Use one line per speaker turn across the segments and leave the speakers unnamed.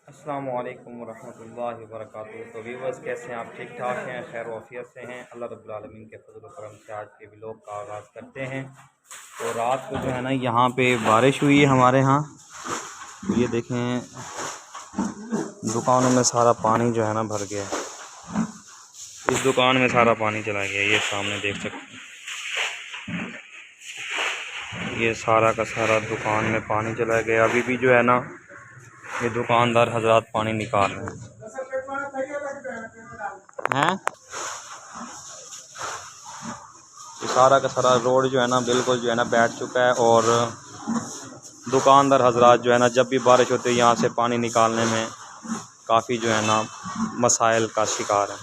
अस्सलामु अलैकुम वरहमतुल्लाहि वबरकातुहू। तो व्यूवर्स, कैसे हैं आप? ठीक ठाक हैं, खैर वाफियत से हैं। अल्लाह रब्बुल आलमीन के फजल व करम से आज के व्लॉग का आगाज़ करते हैं। तो रात को जो है ना यहाँ पे बारिश हुई है हमारे यहाँ। तो ये देखें, दुकानों में सारा पानी जो है ना भर गया है। इस दुकान में सारा पानी चला गया, ये सामने देख सकते हैं। ये सारा का सारा दुकान में पानी चला गया। अभी भी जो है ना ये दुकानदार हजरात पानी निकाल रहे हैं। ये सारा का सारा रोड जो है ना बिल्कुल जो है ना बैठ चुका है, और दुकानदार हजरात जो है ना जब भी बारिश होती है यहाँ से पानी निकालने में काफ़ी जो है ना मसाइल का शिकार है।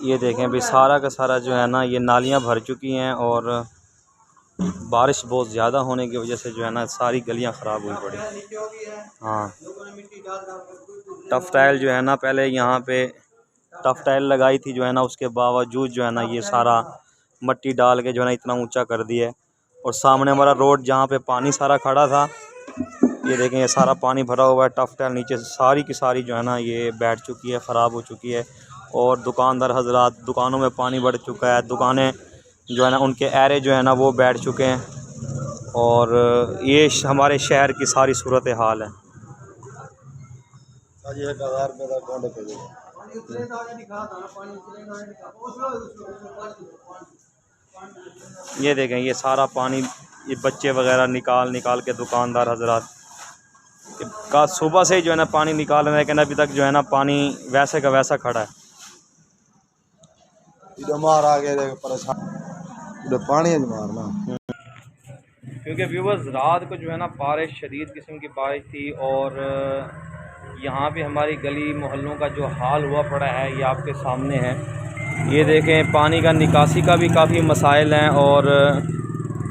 ये देखें, अभी सारा का सारा जो है ना ये नालियाँ भर चुकी हैं, और बारिश बहुत ज़्यादा होने की वजह से जो है ना सारी गलियां ख़राब हुई पड़ी। हाँ, टफ टाइल जो है ना पहले यहाँ पे टफ टाइल लगाई थी जो है ना, उसके बावजूद जो है ना ये सारा मट्टी डाल के जो है ना इतना ऊंचा कर दिया है। और सामने हमारा रोड जहाँ पे पानी सारा खड़ा था, ये देखें ये सारा पानी भरा हुआ है। टफ टाइल नीचे सारी की सारी जो है ना ये बैठ चुकी है, ख़राब हो चुकी है। और दुकानदार हजरात दुकानों में पानी बढ़ चुका है, दुकानें जो है ना उनके एरे जो है ना वो बैठ चुके हैं। और ये हमारे शहर की सारी सूरत हाल है। ये देखें ये सारा पानी, ये बच्चे वगैरह निकाल निकाल के दुकानदार हजरात का सुबह से ही जो है ना पानी निकाल रहे हैं, लेकिन अभी तक जो है ना पानी वैसे का वैसा खड़ा है।
पानी है मारना,
क्योंकि व्यूवर्स रात को जो है ना बारिश, शदीद किस्म की बारिश थी, और यहाँ पे हमारी गली मोहल्लों का जो हाल हुआ पड़ा है ये आपके सामने है। ये देखें, पानी का निकासी का भी काफ़ी मसाइल हैं, और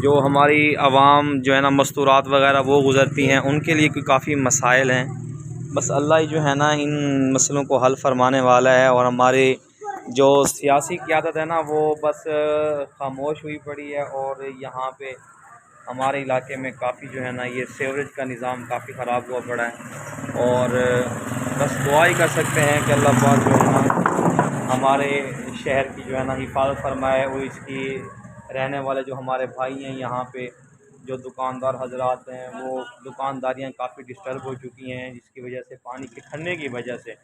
जो हमारी आवाम जो है ना मस्तूरात वगैरह वो गुज़रती हैं उनके लिए काफ़ी मसाइल हैं। बस अल्लाह ही जो है ना इन मसलों को हल फरमाने वाला है। और हमारे जो सियासी क़यादत है ना वो बस खामोश हुई पड़ी है। और यहाँ पे हमारे इलाके में काफ़ी जो है ना ये सीवरेज का निज़ाम काफ़ी ख़राब हुआ पड़ा है। और बस दुआ ही कर सकते हैं कि अल्लाह पाक जो है ना हमारे शहर की जो है ना हिफाजत फरमाए। और इसकी रहने वाले जो हमारे भाई हैं यहाँ पे, जो दुकानदार हजरात हैं, वो दुकानदारियाँ काफ़ी डिस्टर्ब हो चुकी हैं जिसकी वजह से, पानी के खन्ने की वजह से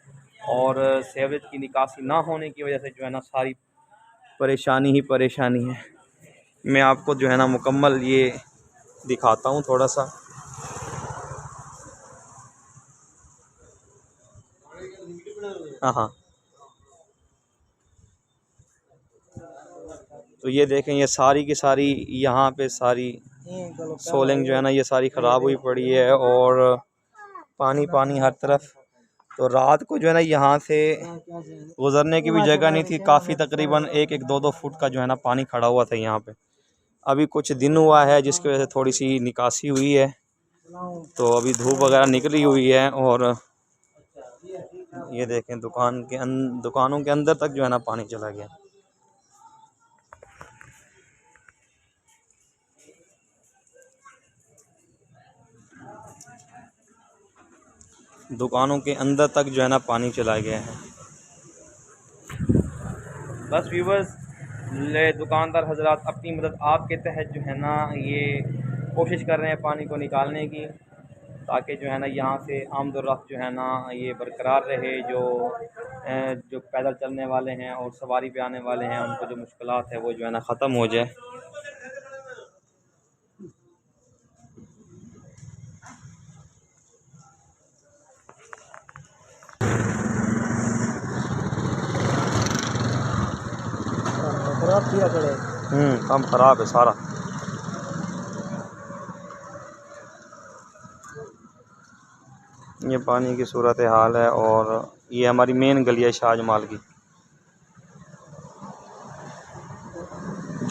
और सीवरेज की निकासी ना होने की वजह से जो है ना सारी परेशानी ही परेशानी है। मैं आपको जो है ना मुकम्मल ये दिखाता हूँ थोड़ा सा। हाँ, तो ये देखें ये सारी की सारी यहाँ पे सारी सोलिंग जो है ना ये सारी ख़राब हुई पड़ी है, और पानी पानी हर तरफ। तो रात को जो है ना यहाँ से गुज़रने की भी जगह नहीं थी, काफ़ी तकरीबन 1-1, 2-2 फुट का जो है ना पानी खड़ा हुआ था यहाँ पे। अभी कुछ दिन हुआ है जिसकी वजह से थोड़ी सी निकासी हुई है, तो अभी धूप वगैरह निकली हुई है। और ये देखें दुकानों के अंदर तक जो है ना पानी चला गया। दुकानों के अंदर तक जो है ना पानी चला गया है। बस व्यूवर्स, दुकानदार हजरात अपनी मदद आपके तहत जो है ना ये कोशिश कर रहे हैं पानी को निकालने की, ताकि जो है ना यहाँ से आमदोरफ्त जो है ना ये बरकरार रहे। जो पैदल चलने वाले हैं और सवारी पे आने वाले हैं उनको जो मुश्किलात है वो जो है ना ख़त्म हो जाए।
खराब किया करे।
काम ख़राब है सारा। ये पानी की सूरत हाल है, और ये हमारी मेन गली है शाहजमाल की,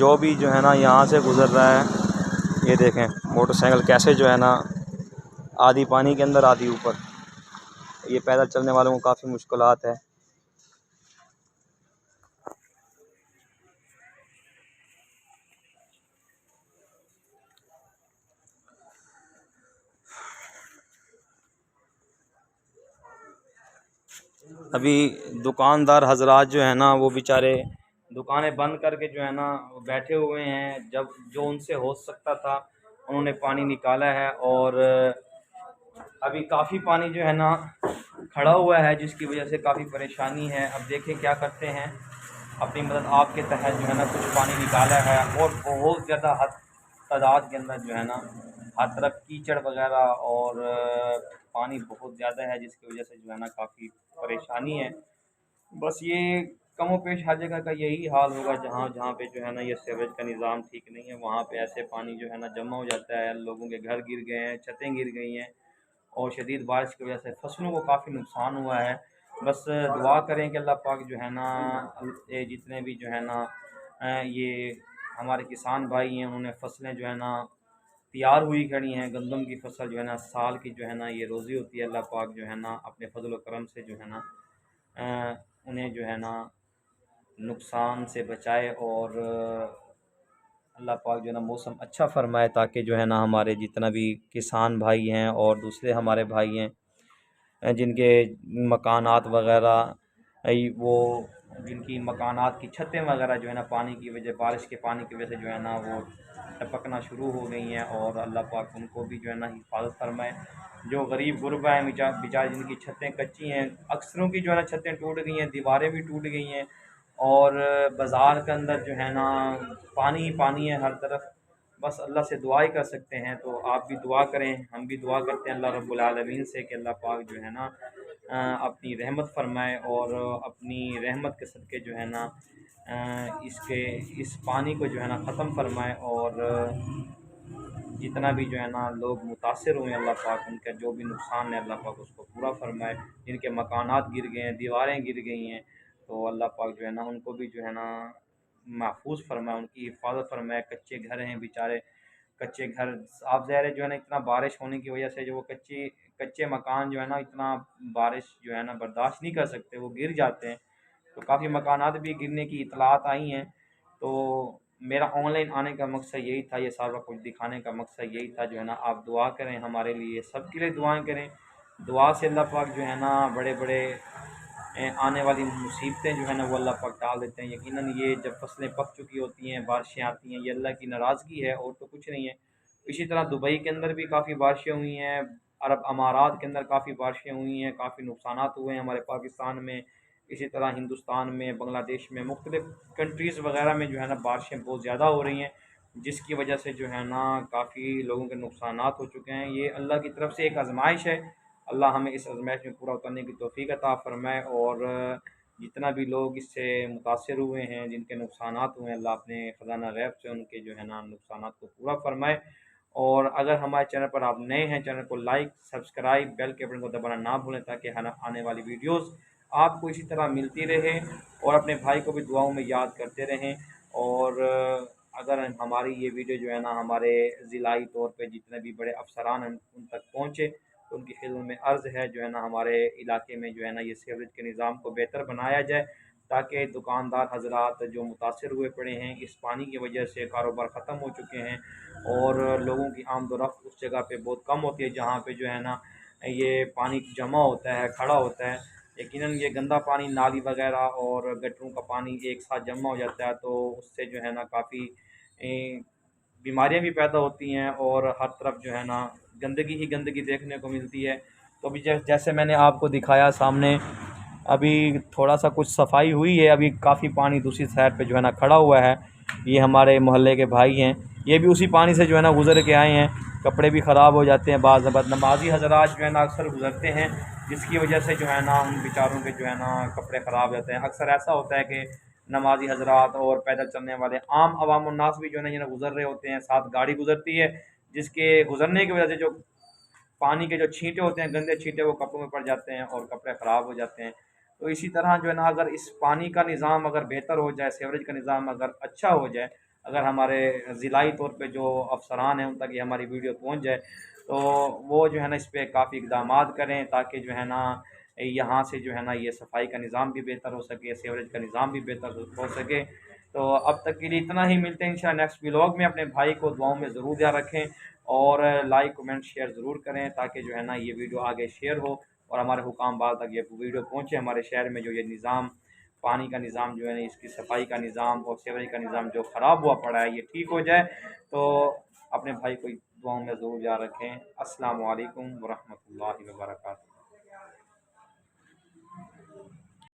जो भी जो है ना यहाँ से गुज़र रहा है, ये देखें मोटरसाइकिल कैसे जो है ना आधी पानी के अंदर आधी ऊपर। ये पैदल चलने वालों को काफ़ी मुश्किलात है। अभी दुकानदार हजरात जो है ना वो बेचारे दुकानें बंद करके जो है ना वो बैठे हुए हैं। जब जो उनसे हो सकता था उन्होंने पानी निकाला है, और अभी काफ़ी पानी जो है ना खड़ा हुआ है, जिसकी वजह से काफ़ी परेशानी है। अब देखें क्या करते हैं, अपनी मदद आपके तहत जो है ना कुछ पानी निकाला है, और बहुत ज़्यादा हद तादाद के अंदर जो है ना हर तरफ कीचड़ वगैरह और पानी बहुत ज़्यादा है, जिसकी वजह से जो है ना काफ़ी परेशानी है। बस ये कमो पेश हर जगह का यही हाल होगा, जहाँ जहाँ पे जो है ना ये सीवरेज का निज़ाम ठीक नहीं है, वहाँ पे ऐसे पानी जो है ना जमा हो जाता है। लोगों के घर गिर गए हैं, छतें गिर गई हैं, और शदीद बारिश की वजह से फसलों को काफ़ी नुकसान हुआ है। बस दुआ करें कि अल्लाह पाक जो है ना ये जितने भी जो है ना ये हमारे किसान भाई हैं, उन्होंने फसलें जो है ना तैयार हुई खड़ी हैं। गंदम की फसल जो है ना साल की जो है ना ये रोज़ी होती है। अल्लाह पाक जो है ना अपने फजल व करम से जो है ना उन्हें जो है ना नुकसान से बचाए, और अल्लाह पाक जो है ना मौसम अच्छा फ़रमाए, ताकि जो है ना हमारे जितना भी किसान भाई हैं और दूसरे हमारे भाई हैं जिनके मकानात वगैरह वो जिनकी मकानात की छतें वगैरह जो है ना पानी की वजह बारिश के पानी की वजह से जो है ना वो टपकना शुरू हो गई हैं, और अल्लाह पाक उनको भी जो है ना हिफाजत फरमाए। जो गरीब गुरबा हैं बेचारे जिनकी छतें कच्ची हैं, अक्सरों की जो है ना छतें टूट गई हैं, दीवारें भी टूट गई हैं, और बाज़ार के अंदर जो है ना पानी ही पानी है हर तरफ। बस अल्लाह से दुआ ही कर सकते हैं। तो आप भी दुआ करें, हम भी दुआ करते हैं अल्लाह रब्बुल आलमीन से कि अल्लाह पाक जो है ना अपनी रहमत फरमाए, और अपनी रहमत के सदक़े जो है ना इस पानी को जो है ना ख़त्म फरमाए, और जितना भी जो है ना लोग मुतासिर हुए अल्लाह पाक उनका जो भी नुकसान है अल्लाह पाक उसको पूरा फरमाए। जिनके मकानात गिर गए हैं, दीवारें गिर गई हैं, तो अल्लाह पाक जो है ना उनको भी जो है ना महफूज फरमाए, उनकी हिफाजत फरमाए। कच्चे घर हैं बेचारे, कच्चे घर आप ज़ाहिर है जो है ना इतना बारिश होने की वजह से जो वो कच्चे मकान जो है ना इतना बारिश जो है ना बर्दाश्त नहीं कर सकते, वो गिर जाते हैं। तो काफ़ी मकानात भी गिरने की इतलात आई हैं। तो मेरा ऑनलाइन आने का मकसद यही था, ये सारा कुछ दिखाने का मकसद यही था। जो है ना आप दुआ करें हमारे लिए, सबके लिए दुआएं करें। दुआ से अल्लाह पाक जो है ना बड़े बड़े आने वाली मुसीबतें जो है ना वो अल्लाह पाक टाल देते हैं। यकीनन ये जब फसलें पक चुकी होती हैं, बारिशें आती हैं, ये अल्लाह की नाराज़गी है और तो कुछ नहीं है। इसी तरह दुबई के अंदर भी काफ़ी बारिशें हुई हैं, अरब अमारात के अंदर काफ़ी बारिशें हुई हैं, काफ़ी नुकसानात हुए हैं हमारे पाकिस्तान में। इसी तरह हिंदुस्तान में, बांग्लादेश में, मुख्तलिफ़ कंट्रीज़ वगैरह में जो है ना बारिशें बहुत ज़्यादा हो रही हैं, जिसकी वजह से जो है ना काफ़ी लोगों के नुकसानात हो चुके हैं। ये अल्लाह की तरफ से एक आज़माइश है। अल्लाह हमें इस आज़माइश में पूरा उतरने की तौफ़ीक अता फ़रमाए, और जितना भी लोग इससे मुतासिर हुए हैं, जिनके नुकसानात हुए हैं, अल्लाह अपने ख़ज़ाना ग़ैब से उनके जो है ना नुकसानात को पूरा फ़रमाए। और अगर हमारे चैनल पर आप नए हैं, चैनल को लाइक, सब्सक्राइब, बेल के बटन को दबाना ना भूलें, ताकि आने वाली वीडियोज़ आपको इसी तरह मिलती रहे, और अपने भाई को भी दुआओं में याद करते रहें। और अगर हमारी ये वीडियो जो है ना हमारे ज़िलाई तौर पे जितने भी बड़े अफसरान हैं उन तक पहुँचे, तो उनकी खिदमत में अर्ज़ है जो है ना हमारे इलाके में जो है ना ये सीवरेज के निज़ाम को बेहतर बनाया जाए, ताकि दुकानदार हज़रात जो मुतासिर हुए पड़े हैं इस पानी की वजह से, कारोबार ख़त्म हो चुके हैं, और लोगों की आमद-ओ-रफ़्त उस जगह पे बहुत कम होती है जहाँ पे जो है ना ये पानी जमा होता है, खड़ा होता है। यकीनन ये गंदा पानी नाली वगैरह और गटरों का पानी एक साथ जमा हो जाता है, तो उससे जो है ना काफ़ी बीमारियां भी पैदा होती हैं, और हर तरफ जो है ना गंदगी ही गंदगी देखने को मिलती है। तो अभी जैसे मैंने आपको दिखाया सामने, अभी थोड़ा सा कुछ सफाई हुई है, अभी काफ़ी पानी दूसरी साइड पे जो है ना खड़ा हुआ है। ये हमारे मोहल्ले के भाई हैं, ये भी उसी पानी से जो है ना गुज़र के आए हैं। कपड़े भी ख़राब हो जाते हैं, बाज़ नमाजी हज़रात जो है ना अक्सर गुज़रते हैं, जिसकी वजह से जो है ना उन बेचारों के जो है ना कपड़े ख़राब हो जाते हैं। अक्सर ऐसा होता है कि नमाजी हज़रात और पैदल चलने वाले आम अवाम उन्नास भी जो है ना गुज़र रहे होते हैं, साथ गाड़ी गुज़रती है, जिसके गुज़रने की वजह से जो पानी के जो छींटे होते हैं, गंदे छींटे, वो कपड़ों में पड़ जाते हैं और कपड़े ख़राब हो जाते हैं। तो इसी तरह जो है ना अगर इस पानी का निज़ाम अगर बेहतर हो जाए, सीवरेज का निज़ाम अगर अच्छा हो जाए, अगर हमारे ज़िलाई तौर पे जो अफसरान हैं उन तक ये हमारी वीडियो पहुंच जाए तो वो जो है ना इस पर काफ़ी इक़दाम करें, ताकि जो है ना यहाँ से जो है ना ये सफाई का निज़ाम भी बेहतर हो सके, सीवरेज का निज़ाम भी बेहतर हो सके। तो अब तक के लिए इतना ही, मिलते हैं इंशाल्लाह नेक्स्ट व्लॉग में। अपने भाई को दुआओं में ज़रूर याद रखें और लाइक कमेंट शेयर ज़रूर करें, ताकि जो है ना ये वीडियो आगे शेयर हो और हमारे हुकाम बाल तक ये वीडियो पहुँचे। हमारे शहर में जो ये निज़ाम, पानी का निज़ाम जो है ना, इसकी सफाई का निज़ाम और सीवरेज का निज़ाम जो ख़राब हुआ पड़ा है ये ठीक हो जाए। तो अपने भाई को दुआओं में ज़रूर याद रखें। अस्सलामु अलैकुम व रहमतुल्लाहि व बरकातहू।